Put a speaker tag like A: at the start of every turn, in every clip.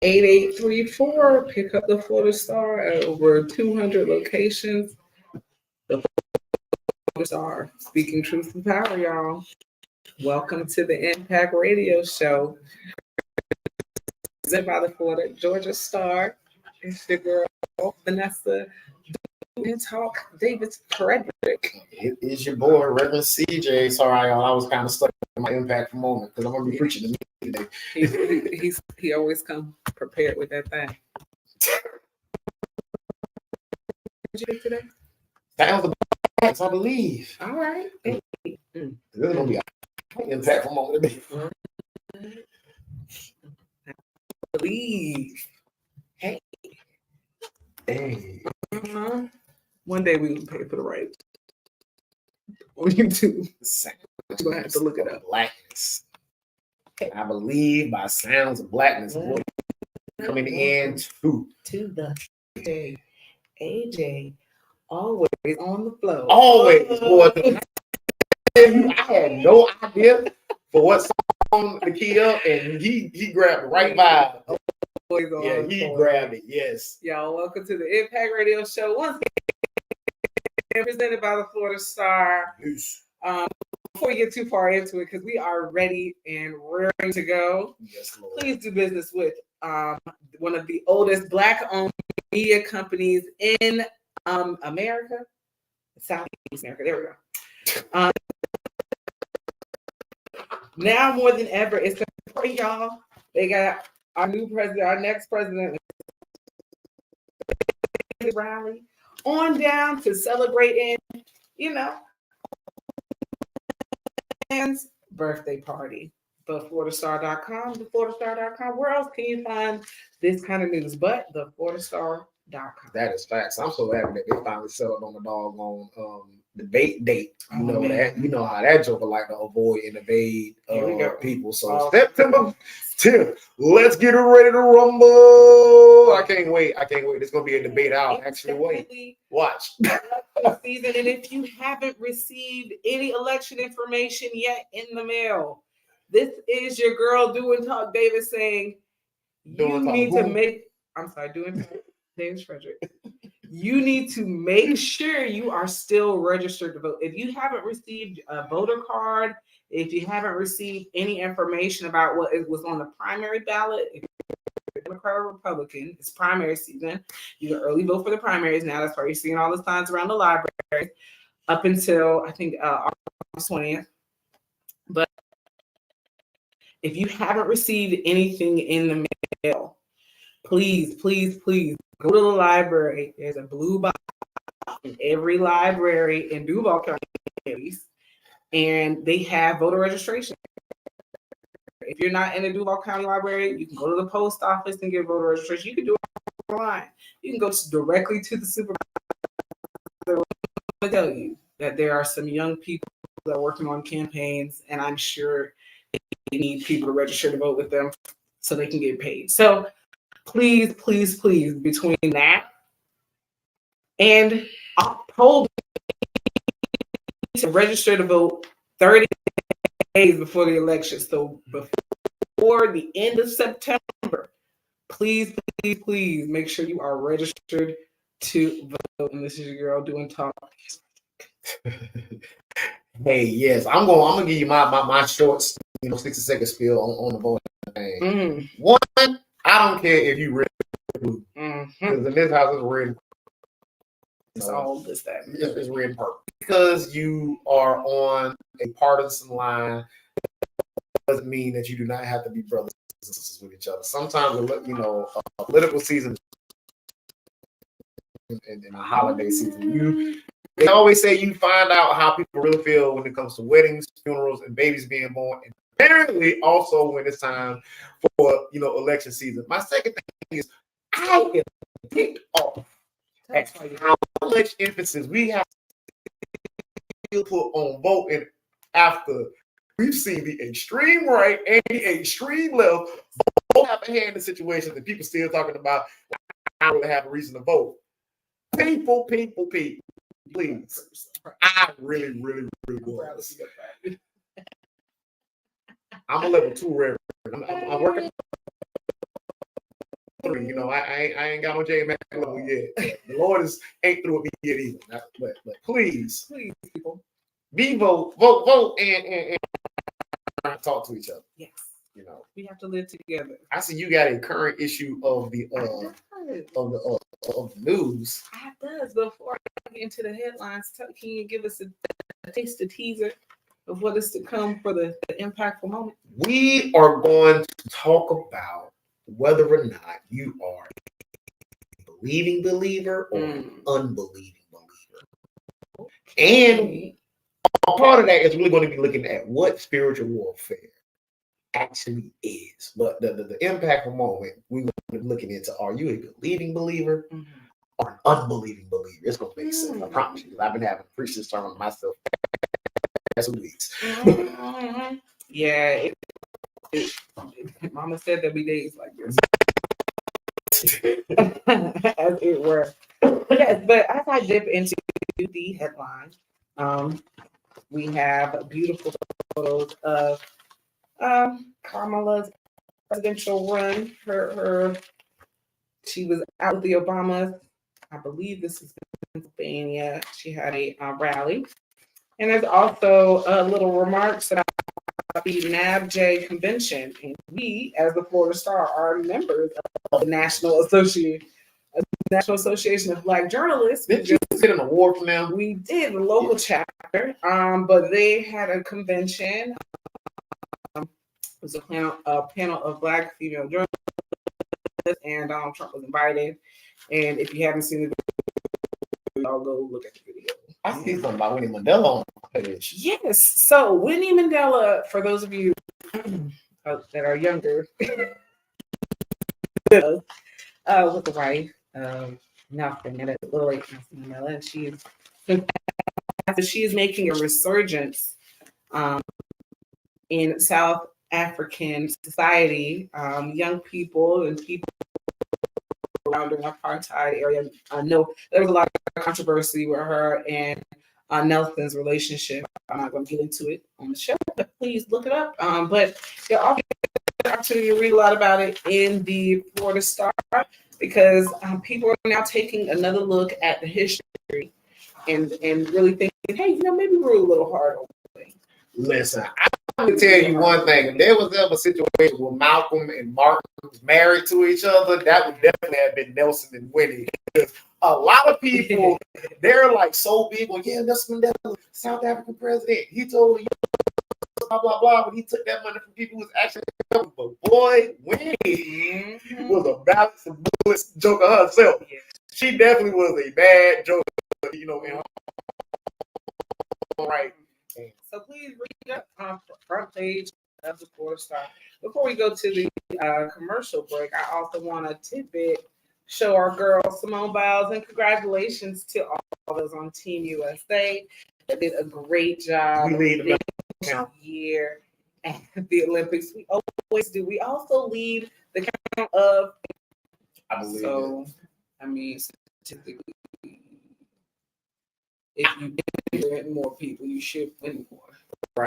A: 8834. Pick up the Florida Star at over 200 locations. The Florida Star, speaking truth to power, y'all. Welcome to the Impact Radio Show, presented by the Florida Georgia Star. It's your girl, Vanessa Davis-Frederick.
B: It is your boy, Reverend CJ. Sorry, y'all. I was kind of stuck in my impact for a moment because I'm going to be preaching to me
A: today. He always come prepared with that thing. What you think today?
B: Sounds the best, I believe.
A: All right.
B: This is going to be an impact for a moment today.
A: I believe. Hey. Uh-huh. One day we will pay for the rights on YouTube. You're going to have to look it up.
B: Blackness. I believe by Sounds of Blackness. Coming in to
A: the AJ. Always on the flow.
B: Always. Boy, I had no idea for what song to key up, and he grabbed the right vibe. Yeah, he grabbed it. Yes.
A: Y'all, welcome to the Impact Radio Show. Once again, presented by the Florida Star. Before we get too far into it, because we are ready and ready to go.
B: Yes, Lord.
A: Please do business with one of the oldest Black-owned media companies in America, Southeast America. There we go. Now more than ever, it's for y'all. They got our new president, our next president, rally on down to celebrating, birthday party. TheFloridaStar.com, TheFloridaStar.com. Where else can you find this kind of news but TheFloridaStar.com?
B: That is facts. I'm so happy that they finally settled on the doggone debate date. You know that. You know how that joker like to avoid and evade people. So September 10th, let's get ready to rumble. I can't wait. It's gonna be a debate out. Actually, wait. Watch.
A: Season, and if you haven't received any election information yet in the mail, this is your girl Doing Talk Davis saying you need to make. I'm sorry, Doing Talk Davis Frederick. You need to make sure you are still registered to vote. If you haven't received a voter card, if you haven't received any information about what was on the primary ballot, if you're Democrat or Republican, it's primary season. You can early vote for the primaries now. That's why you're seeing all the signs around the library up until I think August 20th. But if you haven't received anything in the mail, please go to the library. There's a blue box in every library in Duval County, and they have voter registration. If you're not in the Duval County Library, you can go to the post office and get voter registration. You can do it online. You can go directly to the supervisor. I want to tell you that there are some young people that are working on campaigns, and I'm sure they need people to register to vote with them so they can get paid. So please, between that and October, to register to vote 30 days before the election. So before the end of September, please make sure you are registered to vote. And this is your girl Doing Talk.
B: Hey, yes, I'm gonna give you my short, 60-second spiel on the voting thing. Mm-hmm. One, I don't care if you red or blue, because in this house it's red.
A: It's all this that.
B: It's red and purple. Because you are on a partisan line doesn't mean that you do not have to be brothers and sisters with each other. Sometimes, a political season and a holiday season, they always say you find out how people really feel when it comes to weddings, funerals, and babies being born. And apparently, also when it's time for election season. My second thing is I am picked off at how much emphasis we have to put on voting after we've seen the extreme right and the extreme left both have a hand in situations that people still talking about. I don't really have a reason to vote. People, please. I really was. I'm a level 2 reverend. I'm working You know, I ain't got no J Mac level yet. The Lord ain't through with me yet either. But please,
A: people,
B: vote, and talk to each other.
A: Yes.
B: You know,
A: we have to live together.
B: I see you got a current issue of the news.
A: I does. Before I get into the headlines, can you give us a taste, a teaser of what is to come for the impactful moment?
B: We are going to talk about whether or not you are a believing believer or an unbelieving believer. And a part of that is really going to be looking at what spiritual warfare actually is. But the impactful moment, we're going to be looking into, are you a believing believer or an unbelieving believer? It's going to make sense. I promise you. I've been having to preach this sermon myself for 2 weeks.
A: Yeah. Mama said there'd be days like this. As it were. Yes, but as I dip into the headline, we have beautiful photos of Kamala's presidential run. She was out with the Obamas. I believe this is Pennsylvania. She had a rally. And there's also little remarks about the NABJ convention. And we, as the Florida Star, are members of the National Association of Black Journalists.
B: Did you get an award from them?
A: We did, the local chapter. But they had a convention. It was a panel of Black female journalists, and Donald Trump was invited. And if you haven't seen the video, I'll go look at the video.
B: I see something about Winnie Mandela on the page.
A: Yes. So Winnie Mandela, for those of you that are younger, with the wife of Nelson Mandela, and she is making a resurgence in South African society. Young people and people around the apartheid area. I know there was a lot of controversy with her and Nelson's relationship. I'm not going to get into it on the show, but please look it up. But you'll also get the opportunity to read a lot about it in the Florida Star, because people are now taking another look at the history and really thinking, hey, maybe we're a little hard on things.
B: Listen, I'm going to tell you one thing. If there was ever a situation where Malcolm and Martin was married to each other, that would definitely have been Nelson and Winnie. Because a lot of people, they're like so big. Well, yeah, Nelson Mandela, South African president. He told you blah, blah, blah. But he took that money from people who was actually helping. But boy, Winnie was a balance of bullets joker herself. Yeah. She definitely was a bad joker, in her right.
A: So please read up on the front page of the Florida Star. Before we go to the commercial break, I also want to tidbit show our girl Simone Biles, and congratulations to all those on Team USA. They did a great job this year at the Olympics. We always do. We also lead the count of.
B: I believe
A: so.
B: It.
A: I mean, statistically, if you win more people, you should win more.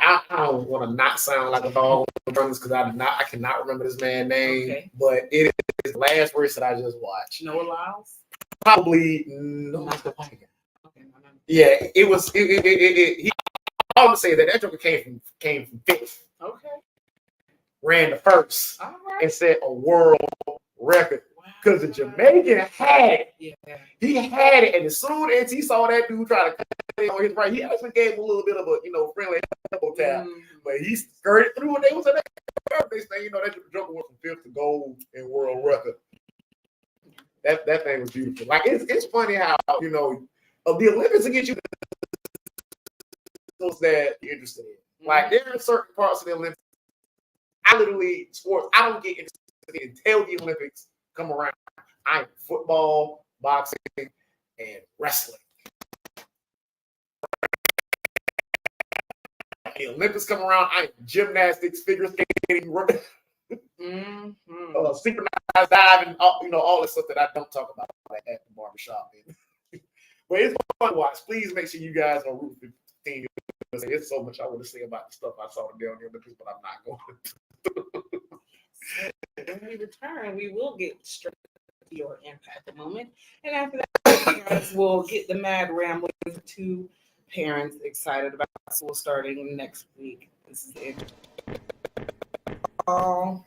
B: I don't want to not sound like a dog because I cannot remember this man's name. Okay. But it is the last race that I just watched.
A: Noah Lyles?
B: Probably not the white guy. Okay, no. Yeah, it was. I would say that joker came from fifth. Okay. Ran the first. All right. And set a world record. Because the Jamaican had it. Yeah. He had it. And as soon as he saw that dude try to cut it on his right, he actually gave him a little bit of a, friendly elbow tap. But he skirted through and they was in that. Next thing you know, that joker went from fifth to gold in world record. That thing was beautiful. Like, it's funny how, of the Olympics against you, those that you're interested in. Like, there are certain parts of the Olympics, I don't get interested in until the Olympics come around. I'm football, boxing, and wrestling. The Olympics come around. I'm gymnastics, figure skating, synchronized diving, all the stuff that I don't talk about at the barbershop. But it's fun to watch. Please make sure you guys are rooting for Team USA. There's so much I want to say about the stuff I saw today on the Olympics, but I'm not going to.
A: When we return, we will get straight your impact moment. And after that, guys, we'll get the mad ramblings to parents excited about school starting next week. This is it. All.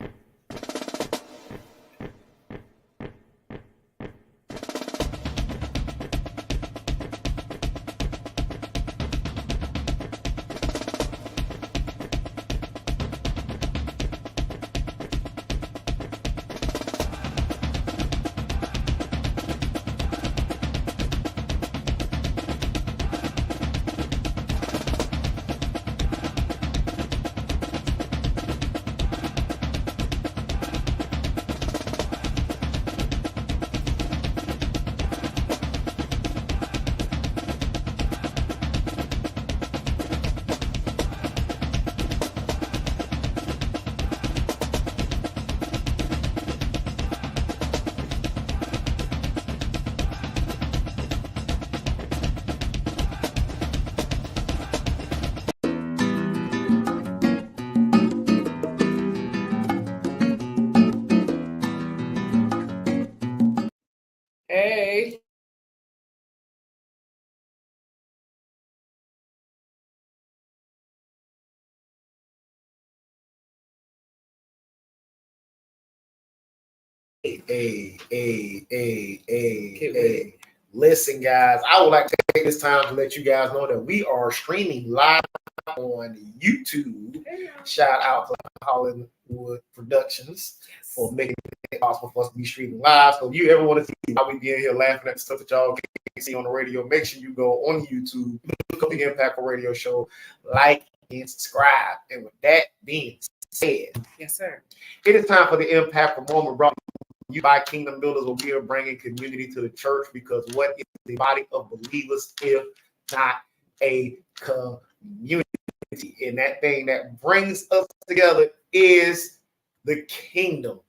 A: Hey.
B: Hey. Listen, guys, I would like to take this time to let you guys know that we are streaming live on YouTube. Shout out to Hollywood Productions for making it possible for us to be streaming live. So if you ever want to see how we be in here laughing at the stuff that y'all can't see on the radio, make sure you go on YouTube, look up the Impactful Radio Show, like and subscribe. And with that being said,
A: Yes, sir.
B: it is time for the Impactful Moment brought you by Kingdom Builders, where we are bringing community to the church, because what is the body of believers if not a community? And that thing that brings us together is the kingdom.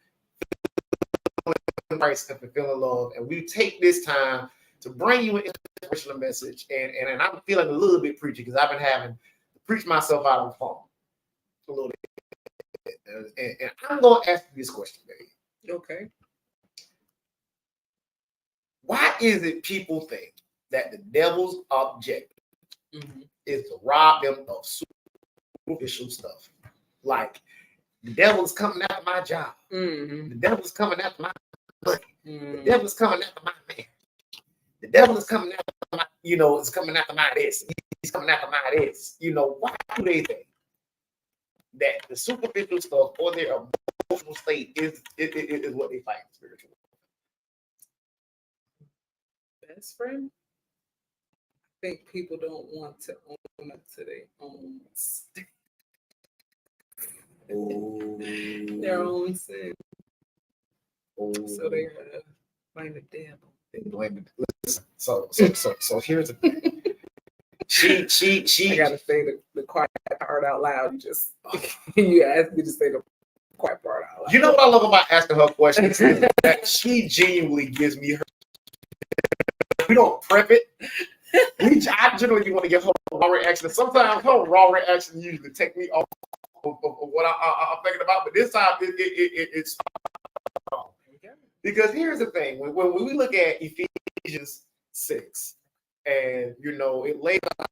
B: Christ and fulfilling love. And we take this time to bring you an inspirational message. And I'm feeling a little bit preachy because I've been having to preach myself out on the phone a little bit. And I'm going to ask you this question, baby.
A: Okay.
B: Why is it people think that the devil's objective is to rob them of superficial stuff? Like, the devil's coming after my job. The devil's coming after my money. The devil's coming after my man. The devil is coming after my, it's coming after my this. He's coming after my this. Why do they think that the superficial stuff or their emotional state is what they fight spiritually?
A: Best friend? I think people don't want to own up to their own mistake. Their own sin. So they blame the devil.
B: They blame it. Listen, so here's the thing. She
A: I gotta say the quiet part out loud. You asked me to say the quiet part out loud.
B: You know what I love about asking her questions? That she genuinely gives me her. We don't prep it. I generally want to give her a raw reaction. Sometimes her raw reaction usually take me off of what I'm thinking about. But this time it's because here's the thing. When we look at Ephesians 6, and it lays out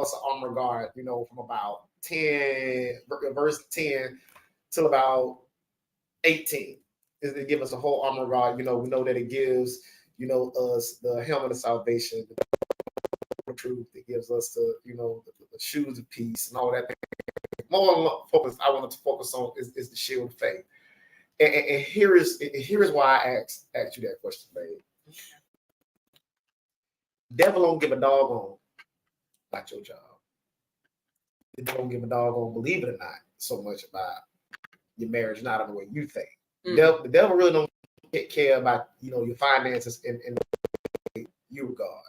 B: us an armor guard, from about 10 verse 10 till about 18, is to give us a whole armor guard. We know that it gives us the helmet of salvation, the truth. It gives us the shoes of peace and all that. More focus I wanted to focus on is the shield of faith. And here is why I asked you that question, babe. Devil don't give a doggone about your job. The devil don't give a doggone, believe it or not, so much about your marriage, not in the way you think. The devil really don't care about your finances and the way you regard.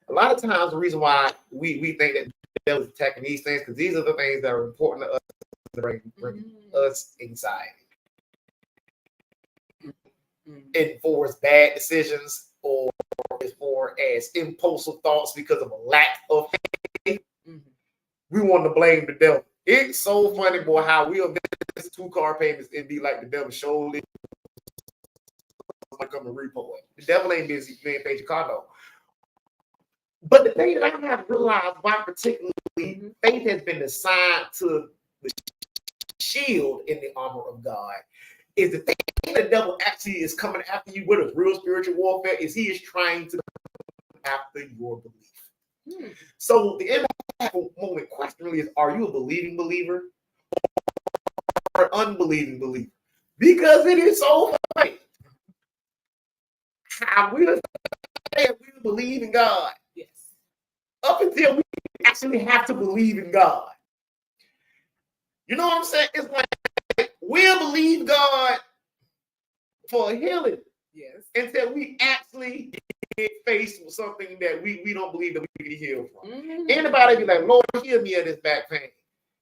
B: A lot of times, the reason why we think that the devil is attacking these things, because these are the things that are important to us, to bring us anxiety. And for as bad decisions or as far as impulsive thoughts because of a lack of faith, we want to blame the devil. It's so funny, boy, how we'll miss 2 car payments and be like the devil showed it. somebody come and repo it. The devil ain't busy, man, paid your car note. But the thing that I have realized why particularly faith has been assigned to the shield in the armor of God is the thing the devil actually is coming after you with a real spiritual warfare is he is trying to come after your belief. So the moment question really is, are you a believing believer or an unbelieving believer? Because it is so funny. I will say we believe in God.
A: Yes.
B: Up until we actually have to believe in God. You know what I'm saying? It's like we'll believe God for healing.
A: Yes.
B: Until we actually get faced with something that we don't believe that we can heal from. Anybody be like, Lord, heal me of this back pain.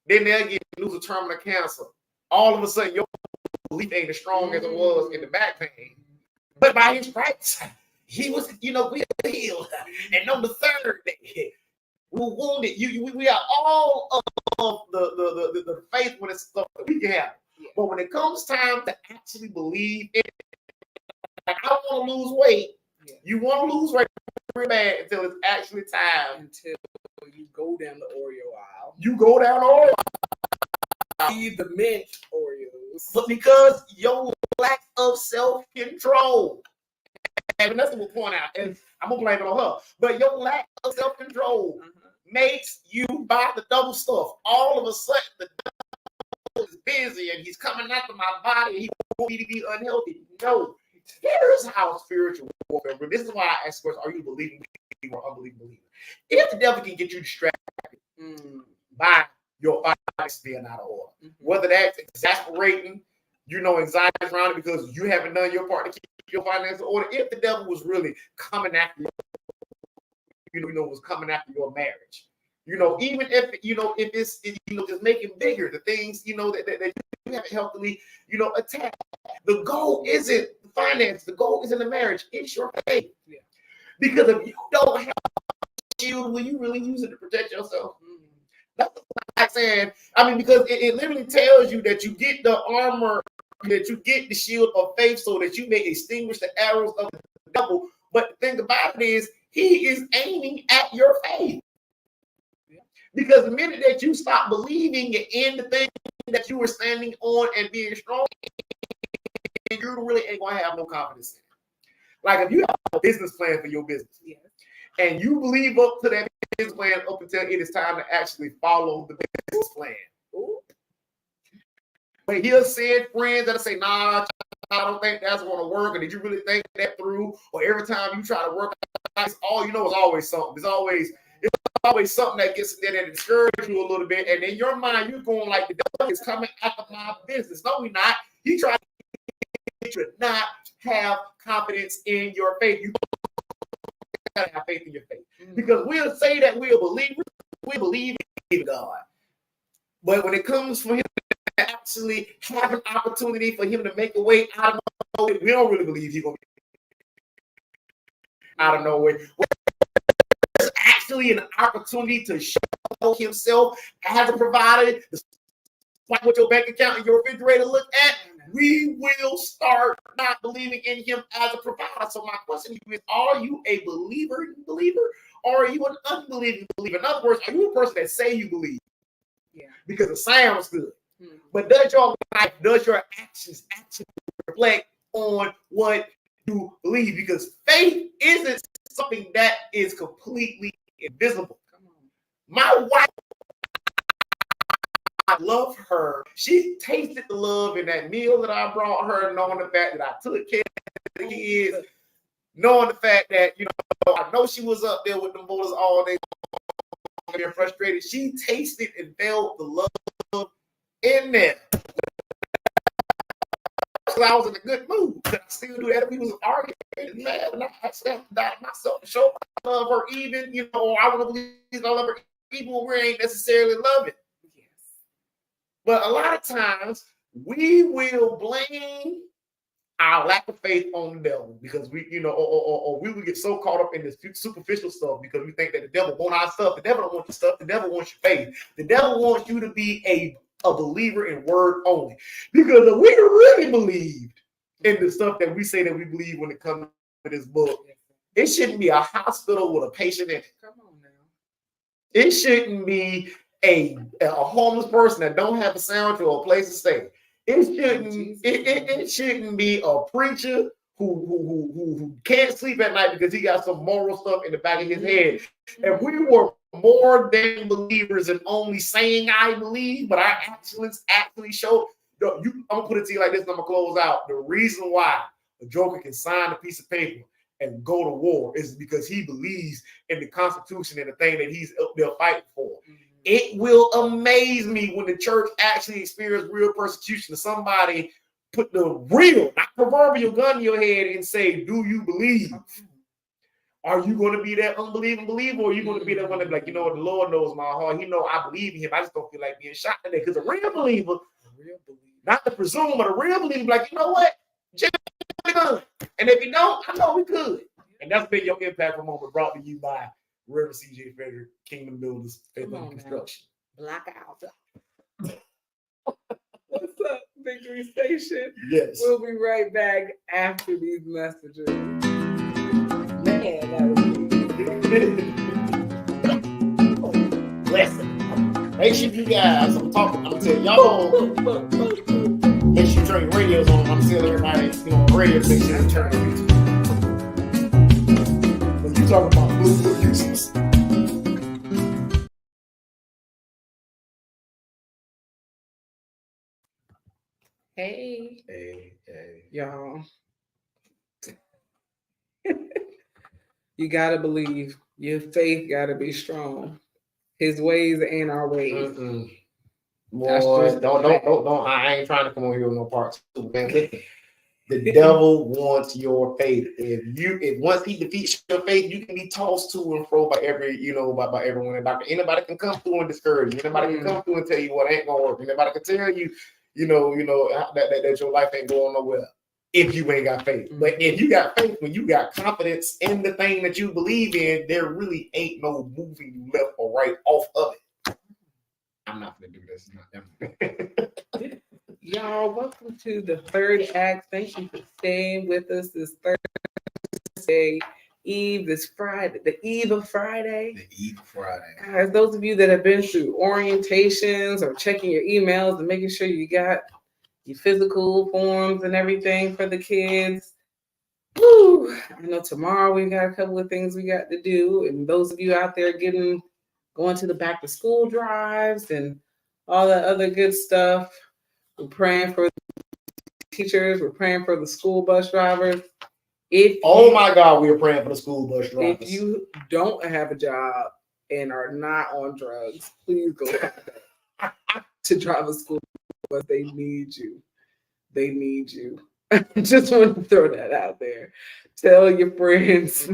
B: Then they'll lose a terminal cancer. All of a sudden, your belief ain't as strong as it was in the back pain. But by his stripes, he was, we are healed. And on the third day, we were wounded. We are all of the faith when it's stuff that we can have. Yeah. But when it comes time to actually believe in it, like I want to lose weight. Yeah. You want to lose weight very bad until it's actually time.
A: Until you go down the Oreo aisle.
B: You go down the Oreo aisle.
A: Eat the mint Oreos.
B: But because your lack of self-control, and Vanessa will point out, and I'm going to blame it on her, but your lack of self-control makes you buy the double stuff. All of a sudden, the devil is busy and he's coming after my body and he wants me to be unhealthy. No. Here's how spiritual warfare. This is why I ask first: are you believing believer or unbelieving believer? If the devil can get you distracted by your finances being out of order, whether that's exasperating, anxiety around it because you haven't done your part to keep your finances in order. If the devil was really coming after you, was coming after your marriage, even if if it's just making bigger the things that you haven't healthily attacked. The goal isn't finance. The goal isn't the marriage. It's your faith. Yeah. Because if you don't have a shield, will you really use it to protect yourself? That's like saying, because it literally tells you that you get the armor, that you get the shield of faith so that you may extinguish the arrows of the devil. But the thing about it is, he is aiming at your faith. Because the minute that you stop believing in the thing that you were standing on and being strong, you really ain't going to have no confidence in it. Like if you have a business plan for your business, and you believe up to that business plan up until it is time to actually follow the business plan. But he'll send friends that'll say, nah, I don't think that's going to work. Or did you really think that through? Or every time you try to work, it's always something. It's always something that gets in there that discourages you a little bit. And in your mind, you're going like, the devil is coming after my business. No, we're not. He tried to get you to not have confidence in your faith. You gotta have faith in your faith. Because we'll say that we're believers, we believe in God. But when it comes for him to actually have an opportunity for him to make a way out of nowhere, we don't really believe he's going to be out of nowhere. There's actually an opportunity to show himself as a provider, despite what your bank account and your refrigerator look at. We will start not believing in him as a provider. So my question to you is, are you a believer or are you an unbelieving believer? In other words, are you a person that say you believe? Yeah. Because it sounds good. But does your life, does your actions actually reflect on what you believe? Because faith isn't something that is completely invisible. My wife, I love her. She tasted the love in that meal that I brought her, knowing the fact that I took care of the kids, knowing the fact that, I know she was up there with the motors all day, being frustrated. She tasted and felt the love in there. So I was in a good mood. I still do that if we was arguing and mad, and I actually have to doubt myself to show I love her even, or I want to believe I love her even when we ain't necessarily loving. But a lot of times we will blame our lack of faith on the devil because we, or we will get so caught up in this superficial stuff because we think that the devil wants our stuff. The devil don't want your stuff. The devil wants your faith. The devil wants you to be a believer in word only. Because if we really believed in the stuff that we say that we believe when it comes to this book. It shouldn't be a hospital with a patient in it.
A: Come on now.
B: It shouldn't be a homeless person that don't have a sandwich or a place to stay. It shouldn't be a preacher who can't sleep at night because he got some moral stuff in the back of his head. If we were more than believers in only saying I believe, but our actions actually show. I'm gonna put it to you like this, and I'm gonna close out. The reason why a joker can sign a piece of paper and go to war is because he believes in the Constitution and the thing that he's up there fighting for. It will amaze me when the church actually experiences real persecution. Somebody put the real, not proverbial gun in your head and say, do you believe? Are you going to be that unbelieving believer, or are you going to be that one that be like, you know what, the Lord knows my heart. He know I believe in him. I just don't feel like being shot today. Because a real believer, not the presume, but a real believer, like, you know what? Just gun. And if you don't, I know we could. And that's been your impact for moment, brought to you by Reverend J Frederick, Kingdom Builders, Faith and Construction.
A: Black out. What's up, Victory Station?
B: Yes.
A: We'll be right back after these messages. Man, that was
B: Listen. Make sure you guys, I'm gonna tell y'all. Make sure you turn your radios on. I'm telling everybody, on the radio, make sure you turn your radios on. When you talk about Bluetooth users.
A: Hey, y'all. You gotta believe. Your faith gotta be strong. His ways ain't our ways.
B: Boy, don't. I ain't trying to come over here with no part two, man. The devil wants your faith. If once he defeats your faith, you can be tossed to and fro by by everyone. Anybody can come through and discourage you. Anybody can come through and tell you what ain't gonna work. Anybody can tell you, that your life ain't going nowhere if you ain't got faith. But if you got faith, when you got confidence in the thing that you believe in, there really ain't no moving you left or right off of it. I'm not gonna do this.
A: Y'all, welcome to the third act. Thank you for staying with us this Thursday Eve, this Friday, the eve of Friday.
B: The eve of Friday.
A: Guys, those of you that have been through orientations or checking your emails and making sure you got your physical forms and everything for the kids. Woo! I know tomorrow we got a couple of things we got to do. And those of you out there going to the back to school drives and all that other good stuff. We're praying for the teachers. We're praying for the school bus drivers.
B: My God, we are praying for the school bus drivers.
A: If you don't have a job and are not on drugs, please go to drive a school bus. They need you. They need you. I just want to throw that out there. Tell your friends.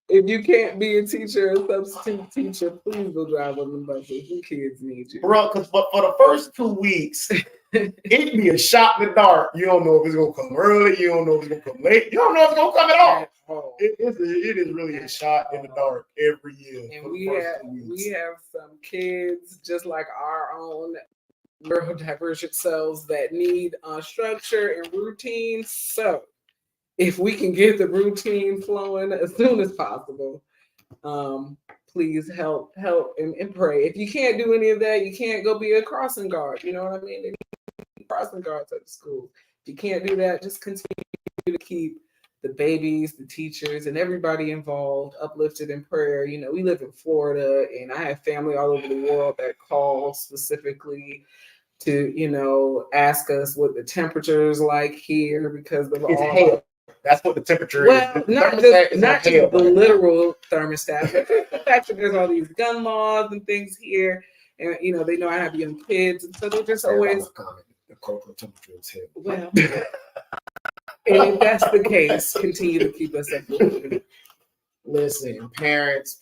A: If you can't be a teacher or substitute teacher, please go drive on the buses. The kids need you.
B: Bro, because for the first 2 weeks, it'd be a shot in the dark. You don't know if it's going to come early. You don't know if it's going to come late. You don't know if it's going to come at all. It is really a shot in the dark every year.
A: And we have some kids just like our own neurodivergent selves that need structure and routine. So if we can get the routine flowing as soon as possible, please help and pray. If you can't do any of that, you can't go be a crossing guard. You know what I mean? They need crossing guards at the school. If you can't do that, just continue to keep the babies, the teachers, and everybody involved uplifted in prayer. We live in Florida, and I have family all over the world that call specifically to, ask us what the temperature is like here because of all
B: hell. That's what the temperature is.
A: Not just the literal thermostat, but the fact that there's all these gun laws and things here, and they know I have young kids, and so they're just always
B: the corporate temperature is hell.
A: Well, and if that's the case, continue to keep us updated.
B: Listen, parents,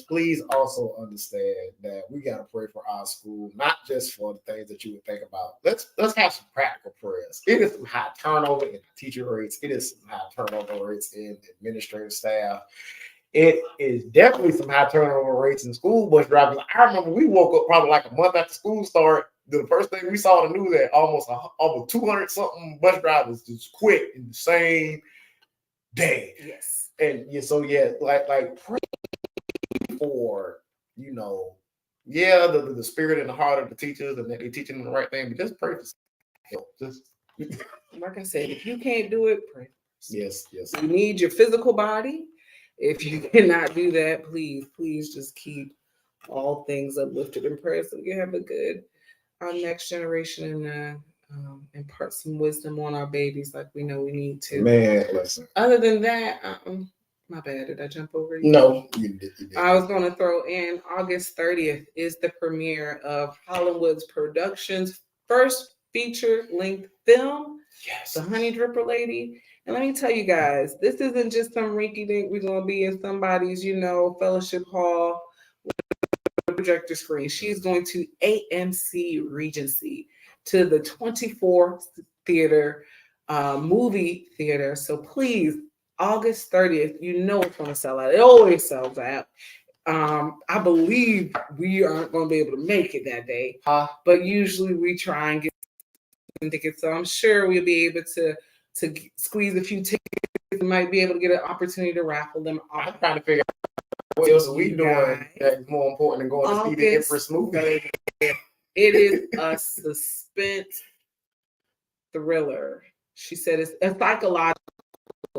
B: please also understand that we got to pray for our school, not just for the things that you would think about. Let's have some practical prayers. It is some high turnover in teacher rates. It is some high turnover rates in administrative staff. It is definitely some high turnover rates in school bus drivers. I remember we woke up probably like a month after school started. the first thing we saw the news that almost 200 something bus drivers just quit in the same day.
A: Yes.
B: And yeah, so yeah, like pray for, you know, yeah, the spirit and the heart of the teachers and that they're teaching them the right thing, but just pray for help. Just
A: like I said, if you can't do it, pray.
B: Yes.
A: You need your physical body. If you cannot do that, please just keep all things uplifted in prayer so we have a good next generation and impart some wisdom on our babies like we know we need to.
B: Man, listen.
A: Other than that, my bad. Did I jump over you?
B: No, you did.
A: I was going to throw in August 30th is the premiere of Hollywood's Productions' first feature-length film,
B: Yes.
A: The Honey Dripper Lady. And let me tell you guys, this isn't just some rinky-dink. We're going to be in somebody's, fellowship hall with a projector screen. She's going to AMC Regency to the 24th theater, movie theater. So please, August 30th, it's going to sell out. It always sells out. I believe we aren't going to be able to make it that day, but usually we try and get some tickets. So I'm sure we'll be able to squeeze a few tickets. We might be able to get an opportunity to raffle them off.
B: I'm trying to figure out what else are we doing that's more important than going to see the Empress movie.
A: It is a suspense thriller. She said it's a psychological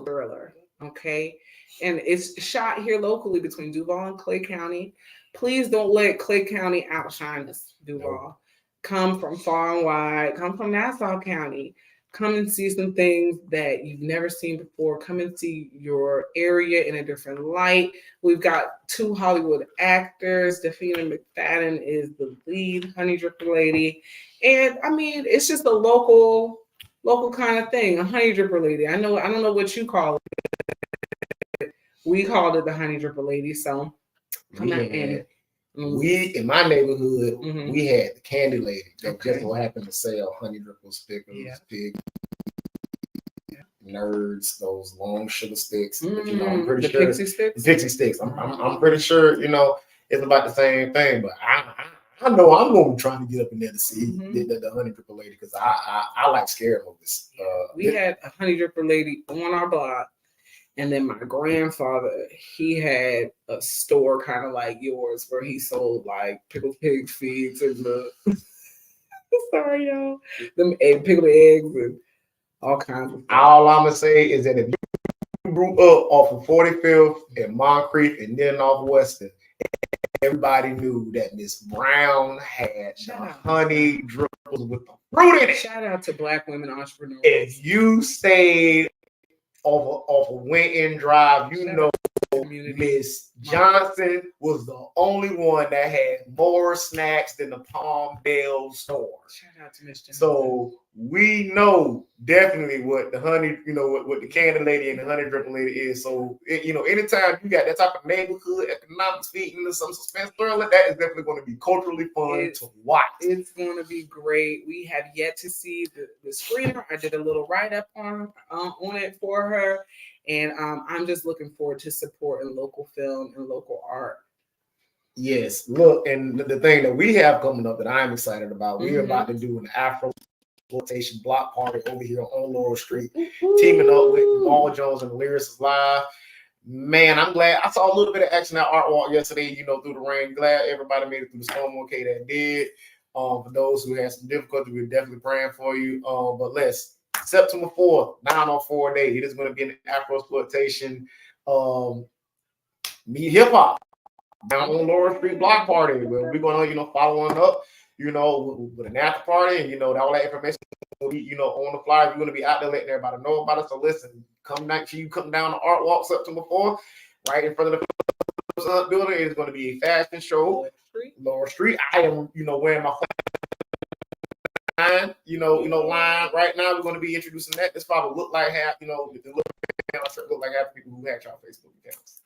A: thriller. Okay. And it's shot here locally between Duval and Clay County. Please don't let Clay County outshine us, Duval. No. Come from far and wide. Come from Nassau County. Come and see some things that you've never seen before. Come and see your area in a different light. We've got 2 Hollywood actors. Dafina McFadden is the lead Honey Dripper Lady. And I mean, it's just a local kind of thing, a Honey Dripper Lady. I don't know what you call it. We called it the Honey Dripper Lady. So come on in.
B: We in my neighborhood, we had the Candy Lady that just so happened to sell Honey Drippers, pickles, pig, nerds, those long sugar sticks. But, I'm pretty sure
A: pixie sticks.
B: Pixie sticks. I'm pretty sure it's about the same thing. But I know I'm gonna be trying to get up in there to see the Honey Dripper Lady because I like scary movies.
A: We had a Honey Dripper Lady on our block. And then my grandfather, he had a store kind of like yours where he sold like pickled pig feeds and sorry, y'all, them pickled eggs and all kinds of stuff.
B: All I'm going to say is that if you grew up off of 45th and Moncrief and then off Western, everybody knew that Miss Brown had honey drippers with the fruit in it.
A: Shout out to Black women entrepreneurs.
B: If you stayed off of Winton Drive, Miss Johnson was the only one that had more snacks than the Palmdale store.
A: Shout out to Miss Johnson.
B: So we know definitely what the honey, what the Candy Lady and the Honey Dripper Lady is. So anytime you got that type of neighborhood economics feeding into some suspense thriller, that is definitely going to be culturally fun to watch.
A: It's going to be great. We have yet to see the screener. I did a little write up on it for her. And I'm just looking forward to supporting local film and local art.
B: Yes, look, and the thing that we have coming up that I'm excited about, we're about to do an Afro exploitation block party over here on Laurel Street, teaming up with Maul Jones and the Lyricist Live. Man, I'm glad. I saw a little bit of action at Art Walk yesterday, through the rain. Glad everybody made it through the storm okay that did. For those who had some difficulty, we're definitely praying for you. But September 4th, 904 day. It is going to be an Afro exploitation meet hip hop down on Laurel Street block party. Where we're going to, following up, with an after party, and all that information will be, on the flyer. You're going to be out there letting everybody know about it. So listen, come down to Art Walk September 4th, right in front of the building. It is going to be a fashion show. Laurel Street. I am, wearing my line, line right now. We're going to be introducing that. This probably look like half, look like half the people who had y'all Facebook accounts.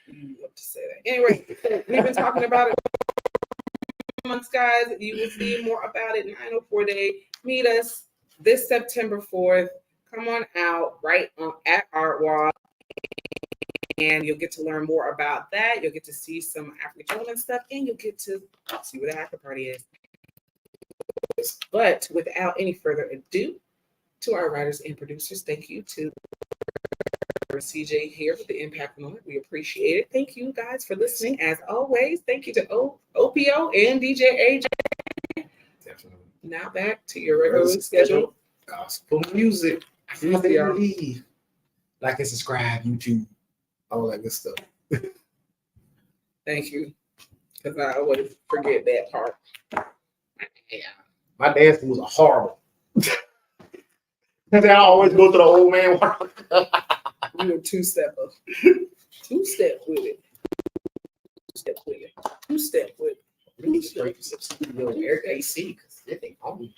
A: You love to say that. Anyway, we've been talking about it months, guys. You will see more about it. 904 day. Meet us this September 4th. Come on out right at Art Walk. And you'll get to learn more about that. You'll get to see some African gentleman stuff, and you'll get to see where the after party is.
B: Yes.
A: But without any further ado, to our writers and producers, thank you to CJ here with the Impact Moment. We appreciate it. Thank you guys for listening. As always, thank you to OPO and DJ AJ.
B: Definitely.
A: Now back to your regularly scheduled
B: gospel music.
A: y'all.
B: Like and subscribe, YouTube, all that good stuff.
A: Thank you. Because I always forget that part.
B: Yeah. My dance moves are horrible. I always go to the old man.
A: We were two-step with it. Two-step with it.
B: Really straight to studio air AC because it ain't on.